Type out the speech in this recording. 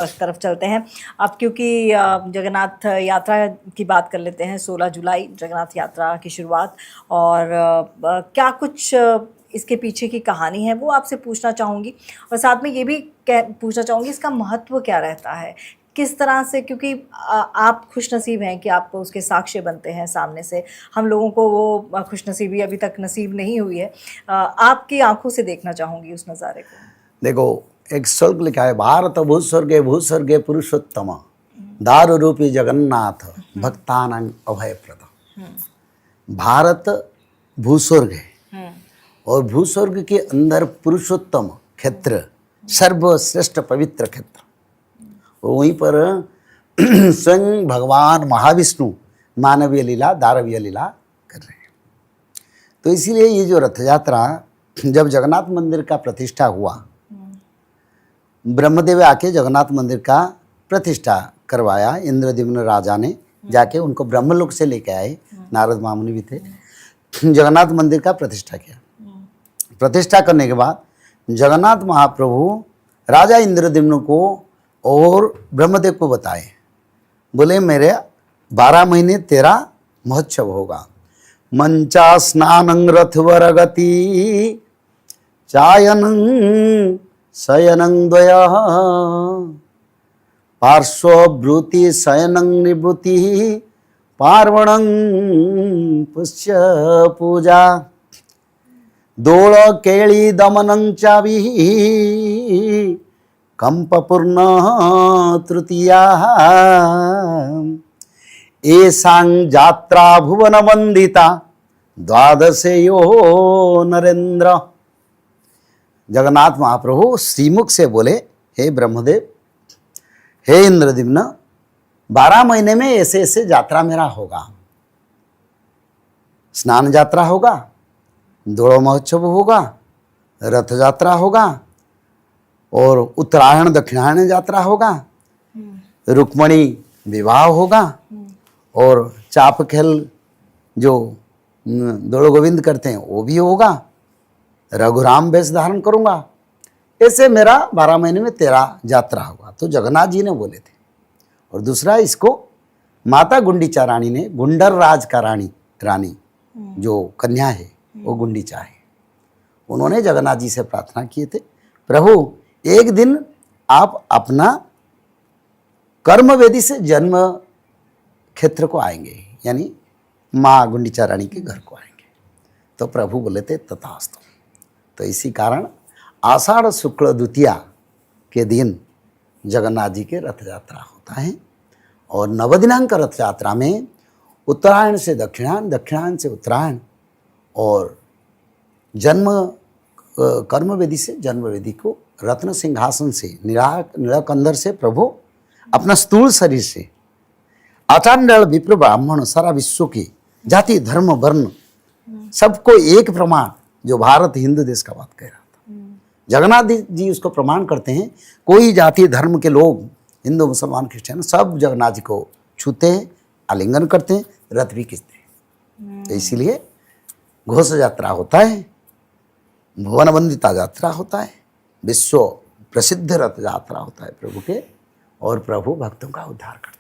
तरफ चलते हैं अब, क्योंकि जगन्नाथ यात्रा की बात कर लेते हैं। 16 जुलाई जगन्नाथ यात्रा की शुरुआत, और क्या कुछ इसके पीछे की कहानी है वो आपसे पूछना चाहूँगी, और साथ में ये भी पूछना चाहूँगी इसका महत्व क्या रहता है, किस तरह से, क्योंकि आप खुशनसीब हैं कि आप उसके साक्ष्य बनते हैं सामने से। हम लोगों को वो खुशनसीबी अभी तक नसीब नहीं हुई है। आपकी आंखों से देखना चाहूँगी उस नज़ारे को। देखो, एक श्लोक लिखा है, भारत भूस्वर्गे भूस्वर्गे पुरुषोत्तम दारु रूपी जगन्नाथ भक्तानां अभयप्रद। भारत भूस्वर्ग है और भूस्वर्ग के अंदर पुरुषोत्तम क्षेत्र, सर्वश्रेष्ठ पवित्र क्षेत्र, वहीं पर स्वयं भगवान महाविष्णु मानवीय लीला दानवीय लीला कर रहे हैं। तो इसीलिए ये जो रथ यात्रा, जब जगन्नाथ मंदिर का प्रतिष्ठा हुआ, ब्रह्मदेव आके जगन्नाथ मंदिर का प्रतिष्ठा करवाया। इंद्रद्युम्न राजा ने जाके उनको ब्रह्मलोक से लेके आए, नारद महामुनि भी थे, जगन्नाथ मंदिर का प्रतिष्ठा किया। प्रतिष्ठा करने के बाद जगन्नाथ महाप्रभु राजा इंद्रद्युम्न को और ब्रह्मदेव को बताए, बोले मेरे 12 महीने तेरा महोत्सव होगा। मंचा स्नानं रथवर गति चायनं शयनं द्वयः पार्श्वभृति शयनं निवृत्ति पार्वणं पुष्य पूजा दोल केळी दमनं चाभिः कंपपूर्ण तृतीया एषां यात्रा भुवन वंदिता द्वादशेयो नरेंद्र। जगन्नाथ महाप्रभु श्रीमुख से बोले, हे ब्रह्मदेव, हे इंद्रद्युम्न, 12 महीने में ऐसे ऐसे यात्रा मेरा होगा। स्नान यात्रा होगा, दोड़ महोत्सव होगा, रथ यात्रा होगा, और उत्तरायण दक्षिणायन यात्रा होगा, रुक्मणी विवाह होगा, और चाप खेल जो दोड़ गोविंद करते हैं वो भी होगा, रघुराम वेश धारण करूंगा। ऐसे मेरा 12 महीने में तेरा यात्रा होगा। तो जगन्नाथ जी ने बोले थे। और दूसरा, इसको माता गुंडीचा रानी ने, गुंडर राज का रानी जो कन्या है वो गुंडीचा है, उन्होंने जगन्नाथ जी से प्रार्थना किए थे, प्रभु एक दिन आप अपना कर्मवेदी से जन्म क्षेत्र को आएंगे, यानी माँ गुंडीचा रानी के घर को आएंगे। तो प्रभु बोले थे तथास्तु। तो इसी कारण आषाढ़ शुक्ल द्वितीया के दिन जगन्नाथ जी के रथ यात्रा होता है। और नवदिनांक रथ यात्रा में उत्तरायण से दक्षिणायन, दक्षिणायन से उत्तरायण, और जन्म कर्मवेदी से जन्मवेदी को रत्न सिंहासन से नीलाकंदर से प्रभु अपना स्थूल शरीर से आचार्य विप्र ब्राह्मण सारा विश्व के जाति धर्म वर्ण सबको एक प्रमाण, जो भारत हिंदू देश का बात कह रहा था, जगन्नाथ जी उसको प्रमाण करते हैं। कोई जाति धर्म के लोग, हिंदू मुसलमान क्रिश्चियन, सब जगन्नाथ जी को छूते हैं, आलिंगन करते हैं, रथ भी खींचते हैं। तो इसीलिए घोष यात्रा होता है, भुवन वंदिता यात्रा होता है, विश्व प्रसिद्ध रथ यात्रा होता है प्रभु के, और प्रभु भक्तों का उद्धार करते हैं।